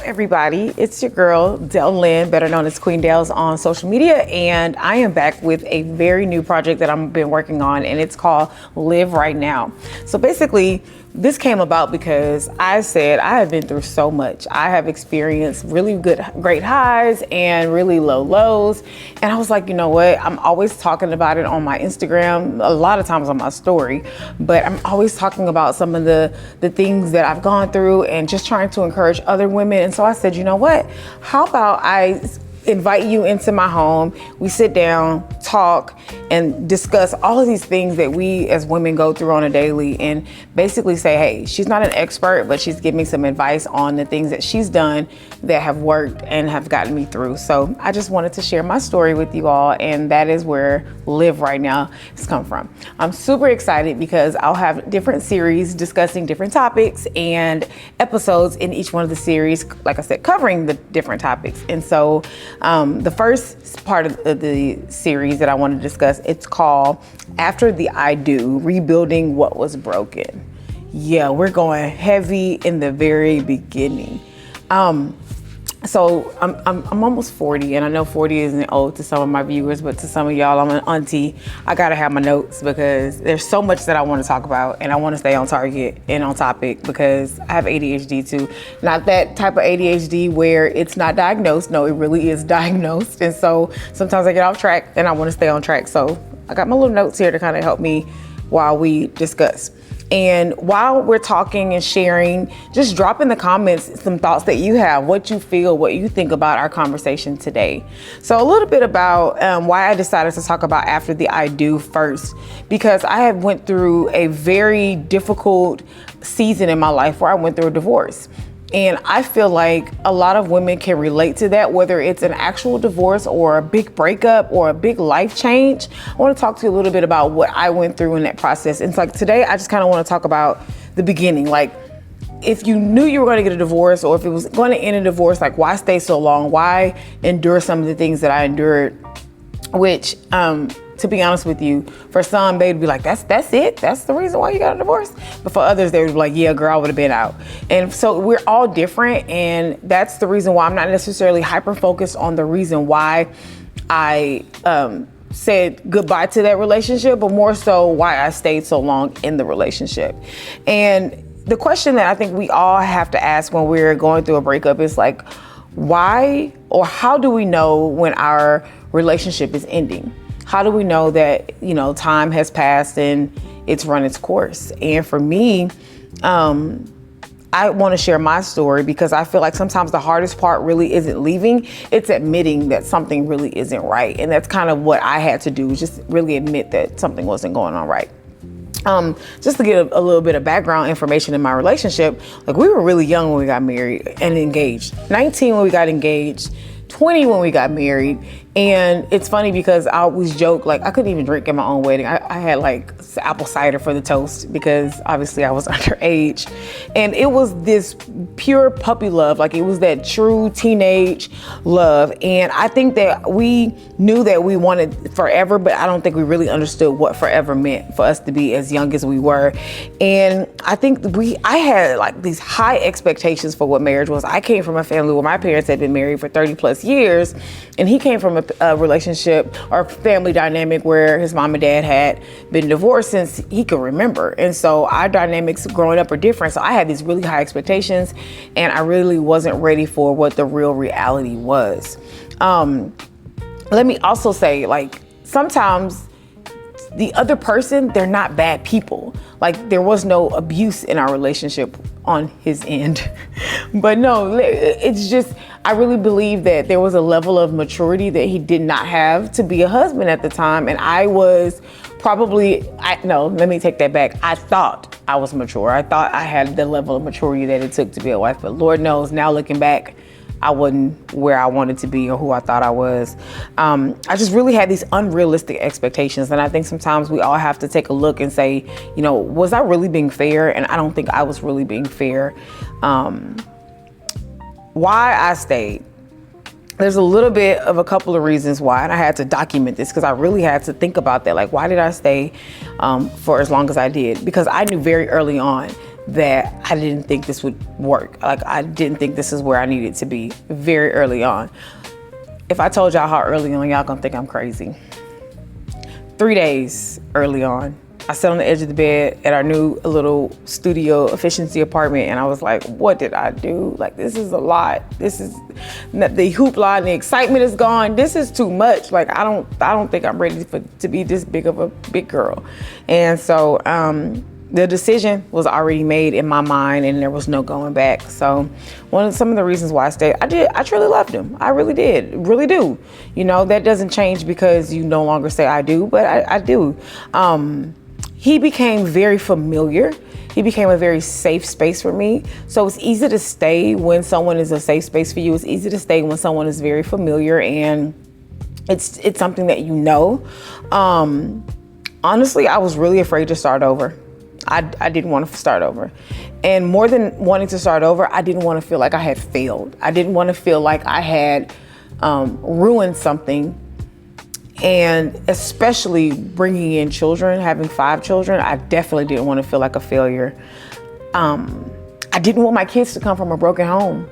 everybody, it's your girl Del Lynn, better known as Queen Del's on social media, and I am back with a very new project that I've been working on, and it's called Live Right Now. So basically, this came about because I said I have been through so much. I have experienced really great highs and really low lows. And I was like, you know what? I'm always talking about it on my Instagram, a lot of times on my story, but I'm always talking about some of the things that I've gone through and just trying to encourage other women. And so I said, you know what? How about I invite you into my home, we sit down, talk, and discuss all of these things that we as women go through on a daily, and basically say, hey, she's not an expert, but she's giving me some advice on the things that she's done that have worked and have gotten me through. So I just wanted to share my story with you all, and that is where Live Right Now has come from. I'm super excited because I'll have different series discussing different topics and episodes in each one of the series, like I said, covering the different topics. And so the first part of the series that I want to discuss, it's called After the I Do, Rebuilding What Was Broken. Yeah, we're going heavy in the very beginning. So I'm almost 40, and I know 40 isn't old to some of my viewers, but to some of y'all, I'm an auntie. I gotta have my notes because there's so much that I want to talk about, and I want to stay on target and on topic because I have ADHD too. Not that type of ADHD where it's not diagnosed. No, it really is diagnosed, and so sometimes I get off track, and I want to stay on track. So I got my little notes here to kind of help me while we discuss. And while we're talking and sharing, just drop in the comments some thoughts that you have, what you feel, what you think about our conversation today. So a little bit about why I decided to talk about After the I Do first, because I have went through a very difficult season in my life where I went through a divorce. And I feel like a lot of women can relate to that, whether it's an actual divorce or a big breakup or a big life change. I want to talk to you a little bit about what I went through in that process. And so like today, I just kind of want to talk about the beginning. Like, if you knew you were going to get a divorce, or if it was going to end a divorce, like why stay so long? Why endure some of the things that I endured? Which, to be honest with you, for some, they'd be like, that's it? That's the reason why you got a divorce? But for others, they would be like, yeah, girl, I would have been out. And so we're all different. And that's the reason why I'm not necessarily hyper-focused on the reason why I said goodbye to that relationship, but more so why I stayed so long in the relationship. And the question that I think we all have to ask when we're going through a breakup is like, why or how do we know when our relationship is ending? How do we know that, time has passed and it's run its course? And for me, I want to share my story because I feel like sometimes the hardest part really isn't leaving, it's admitting that something really isn't right. And that's kind of what I had to do, just really admit that something wasn't going on right. Just to get a little bit of background information in my relationship, like we were really young when we got married and engaged. 19 when we got engaged, 20 when we got married. And it's funny because I always joke, like I couldn't even drink at my own wedding. I had like apple cider for the toast because obviously I was underage. And it was this pure puppy love. Like it was that true teenage love. And I think that we knew that we wanted forever, but I don't think we really understood what forever meant for us to be as young as we were. And I think I had like these high expectations for what marriage was. I came from a family where my parents had been married for 30 plus years, and he came from a relationship or family dynamic where his mom and dad had been divorced since he could remember. And so our dynamics growing up are different. So I had these really high expectations, and I really wasn't ready for what the real reality was. Let me also say, like, sometimes the other person, they're not bad people. Like there was no abuse in our relationship on his end. But no, it's just, I really believe that there was a level of maturity that he did not have to be a husband at the time. And I was let me take that back. I thought I was mature. I thought I had the level of maturity that it took to be a wife, but Lord knows now looking back, I wasn't where I wanted to be or who I thought I was. I just really had these unrealistic expectations. And I think sometimes we all have to take a look and say, was I really being fair? And I don't think I was really being fair. Why I stayed. There's a little bit of a couple of reasons why, and I had to document this because I really had to think about that. Like, why did I stay for as long as I did? Because I knew very early on that I didn't think this would work. Like, I didn't think this is where I needed to be very early on. If I told y'all how early on, y'all gonna think I'm crazy. 3 days early on, I sat on the edge of the bed at our new little studio efficiency apartment, and I was like, what did I do? Like, this is a lot. This is, the hoopla and the excitement is gone. This is too much. Like, I don't think I'm ready to be this big of a big girl. And so the decision was already made in my mind, and there was no going back. So some of the reasons why I stayed, I truly loved him. I really did, really do. You know, that doesn't change because you no longer say I do, but I do. He became very familiar. He became a very safe space for me. So it's easy to stay when someone is a safe space for you. It's easy to stay when someone is very familiar and it's something that you know. Honestly, I was really afraid to start over. I didn't want to start over. And more than wanting to start over, I didn't want to feel like I had failed. I didn't want to feel like I had ruined something. And especially bringing in children, having 5 children, I definitely didn't want to feel like a failure. I didn't want my kids to come from a broken home.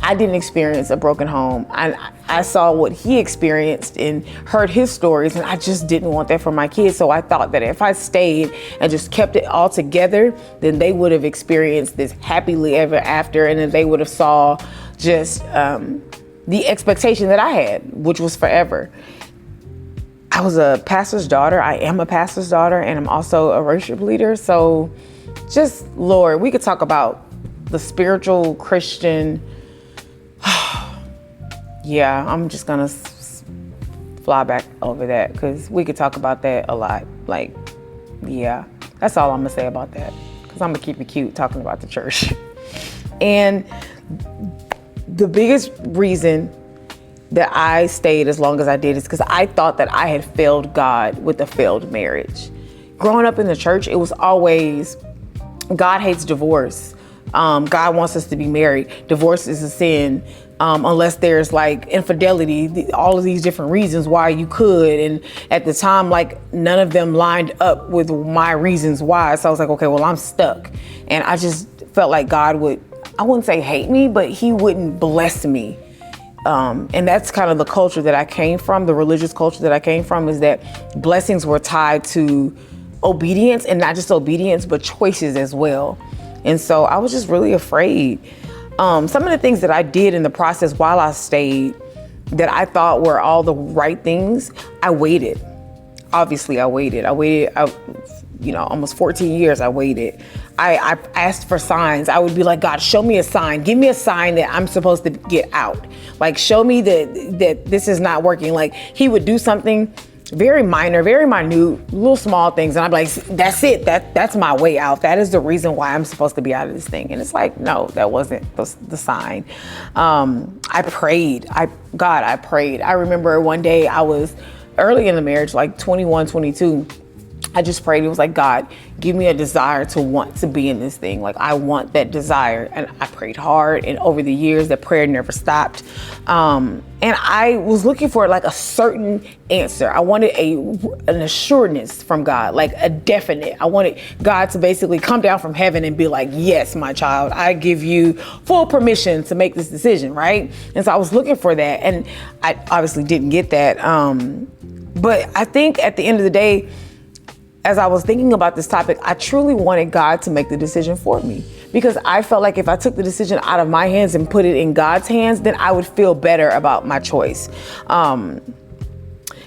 I didn't experience a broken home. I saw what he experienced and heard his stories, and I just didn't want that for my kids. So I thought that if I stayed and just kept it all together, then they would have experienced this happily ever after, and then they would have saw just the expectation that I had, which was forever. I was a pastor's daughter. I am a pastor's daughter, and I'm also a worship leader. So just, Lord, we could talk about the spiritual Christian. Yeah, I'm just gonna fly back over that because we could talk about that a lot. Like, yeah, that's all I'm gonna say about that because I'm gonna keep it cute talking about the church. And the biggest reason that I stayed as long as I did is because I thought that I had failed God with a failed marriage. Growing up in the church, it was always, God hates divorce. God wants us to be married. Divorce is a sin. Unless there's like infidelity, all of these different reasons why you could. And at the time, like none of them lined up with my reasons why. So I was like, okay, well, I'm stuck. And I just felt like God would, I wouldn't say hate me, but he wouldn't bless me. And that's kind of the culture that I came from, the religious culture that I came from, is that blessings were tied to obedience, and not just obedience, but choices as well. And so I was just really afraid. Some of the things that I did in the process while I stayed that I thought were all the right things, I waited. Obviously, I waited, almost 14 years I waited. I asked for signs. I would be like, God, show me a sign. Give me a sign that I'm supposed to get out. Like, show me that this is not working. Like, he would do something very minor, very minute, little small things. And I'd be like, that's it. That's my way out. That is the reason why I'm supposed to be out of this thing. And it's like, no, that wasn't the sign. I prayed. I prayed. I remember one day I was early in the marriage, like 21, 22. I just prayed. It was like, God, give me a desire to want to be in this thing. Like, I want that desire. And I prayed hard. And over the years, that prayer never stopped. And I was looking for like a certain answer. I wanted an assurance from God, like a definite. I wanted God to basically come down from heaven and be like, yes, my child, I give you full permission to make this decision, right? And so I was looking for that. And I obviously didn't get that. But I think at the end of the day, as I was thinking about this topic, I truly wanted God to make the decision for me, because I felt like if I took the decision out of my hands and put it in God's hands, then I would feel better about my choice.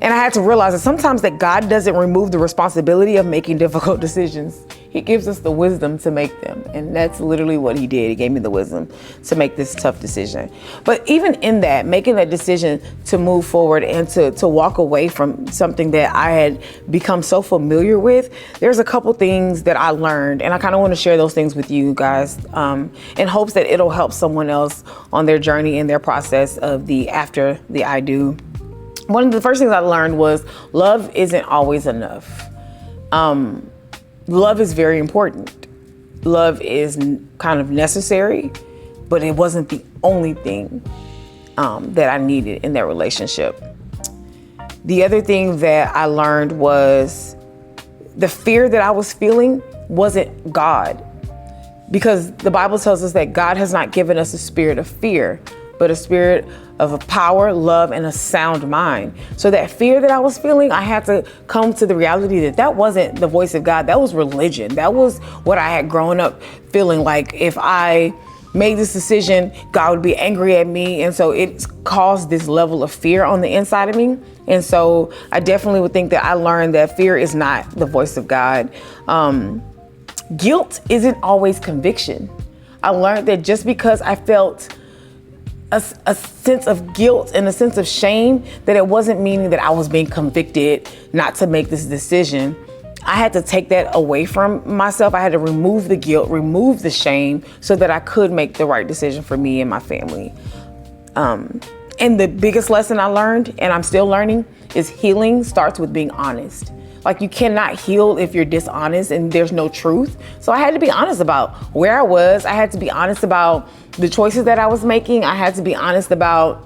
And I had to realize that sometimes that God doesn't remove the responsibility of making difficult decisions. He gives us the wisdom to make them. And that's literally what he did. He gave me the wisdom to make this tough decision. But even in that, making that decision to move forward and to walk away from something that I had become so familiar with, there's a couple things that I learned. And I kind of want to share those things with you guys in hopes that it'll help someone else on their journey and their process of the after the I do. One of the first things I learned was love isn't always enough. Love is very important. Love is kind of necessary, but it wasn't the only thing that I needed in that relationship. The other thing that I learned was the fear that I was feeling wasn't God. because the Bible tells us that God has not given us a spirit of fear, but a spirit of power, love, and a sound mind. So that fear that I was feeling, I had to come to the reality that that wasn't the voice of God. That was religion. That was what I had grown up feeling like. If I made this decision, God would be angry at me. And so it caused this level of fear on the inside of me. And so I definitely would think that I learned that fear is not the voice of God. Guilt isn't always conviction. I learned that just because I felt a sense of guilt and a sense of shame, that it wasn't meaning that I was being convicted not to make this decision. I had to take that away from myself. I had to remove the guilt, remove the shame, so that I could make the right decision for me and my family. And the biggest lesson I learned, and I'm still learning, is healing starts with being honest. Like, you cannot heal if you're dishonest and there's no truth. So I had to be honest about where I was. I had to be honest about the choices that I was making. I had to be honest about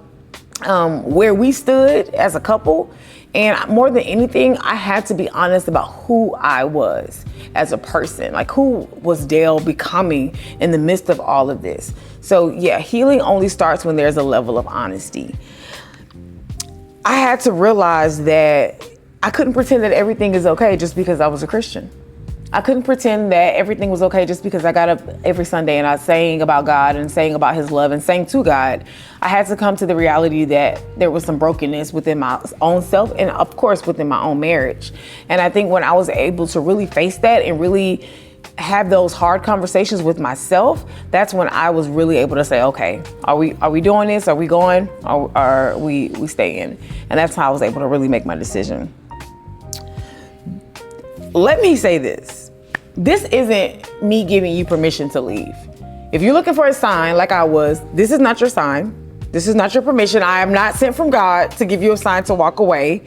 where we stood as a couple. And more than anything, I had to be honest about who I was as a person. Like, who was Dale becoming in the midst of all of this? So yeah, healing only starts when there's a level of honesty. I had to realize that I couldn't pretend that everything is okay just because I was a Christian. I couldn't pretend that everything was okay just because I got up every Sunday and I sang about God and sang about his love and sang to God. I had to come to the reality that there was some brokenness within my own self and of course within my own marriage. And I think when I was able to really face that and really have those hard conversations with myself, that's when I was really able to say, okay, are we doing this? Are we going? Or are we staying? And that's how I was able to really make my decision. Let me say this. This isn't me giving you permission to leave. If you're looking for a sign like I was, this is not your sign. This is not your permission. I am not sent from God to give you a sign to walk away,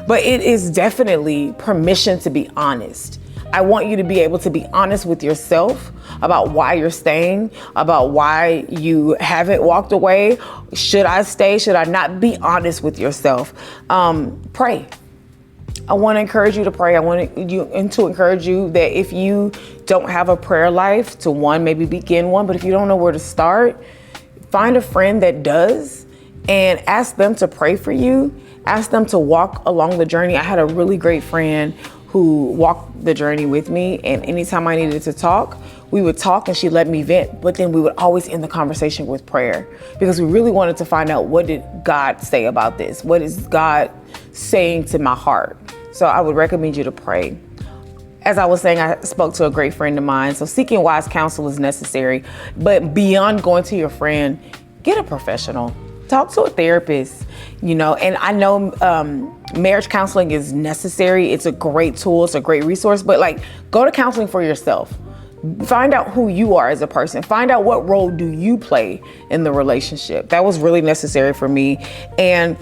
but it is definitely permission to be honest. I want you to be able to be honest with yourself about why you're staying, about why you haven't walked away. Should I stay? Should I not? Be honest with yourself. Pray. I want to encourage you to pray. I want to encourage you that if you don't have a prayer life, to maybe begin one. But if you don't know where to start, find a friend that does and ask them to pray for you. Ask them to walk along the journey. I had a really great friend who walked the journey with me, and anytime I needed to talk, we would talk and she let me vent, but then we would always end the conversation with prayer because we really wanted to find out, what did God say about this? What is God saying to my heart? So I would recommend you to pray. As I was saying, I spoke to a great friend of mine. So seeking wise counsel is necessary, but beyond going to your friend, get a professional. Talk to a therapist, and I know marriage counseling is necessary. It's a great tool. It's a great resource, but go to counseling for yourself. Find out who you are as a person. Find out what role do you play in the relationship. That was really necessary for me. And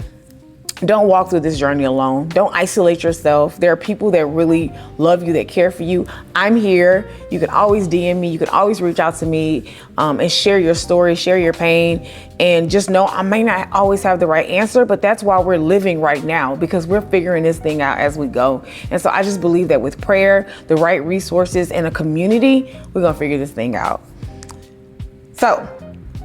don't walk through this journey alone. Don't isolate yourself. There are people that really love you, that care for you. I'm here. You can always DM me. You can always reach out to me and share your story, share your pain. And just know I may not always have the right answer, but that's why we're living right now, because we're figuring this thing out as we go. And so I just believe that with prayer, the right resources, and a community, we're going to figure this thing out. So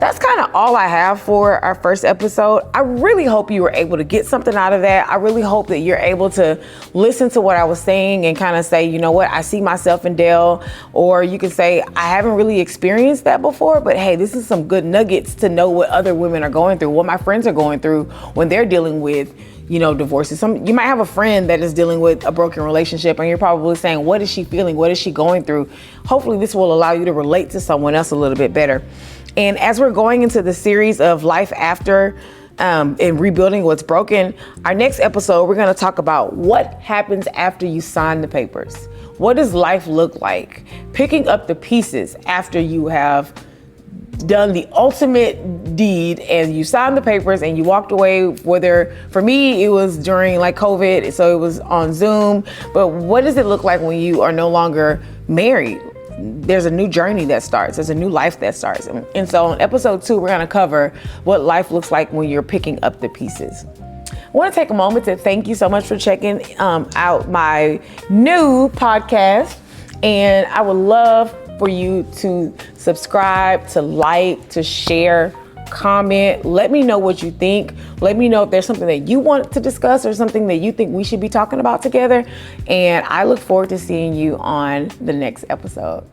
that's kind of all I have for our first episode. I really hope you were able to get something out of that. I really hope that you're able to listen to what I was saying and kind of say, you know what, I see myself in Dale. Or you can say, I haven't really experienced that before, but hey, this is some good nuggets to know what other women are going through, what my friends are going through when they're dealing with, divorces. You might have a friend that is dealing with a broken relationship and you're probably saying, what is she feeling? What is she going through? Hopefully this will allow you to relate to someone else a little bit better. And as we're going into the series of life after and rebuilding what's broken, our next episode, we're going to talk about what happens after you sign the papers. What does life look like? Picking up the pieces after you have done the ultimate deed and you signed the papers and you walked away, whether for me, it was during COVID, so it was on Zoom. But what does it look like when you are no longer married? There's a new journey that starts. There's a new life that starts. And so on episode 2, we're going to cover what life looks like when you're picking up the pieces. I want to take a moment to thank you so much for checking out my new podcast. And I would love for you to subscribe, to like, to share, comment. Let me know what you think. Let me know if there's something that you want to discuss or something that you think we should be talking about together. And I look forward to seeing you on the next episode.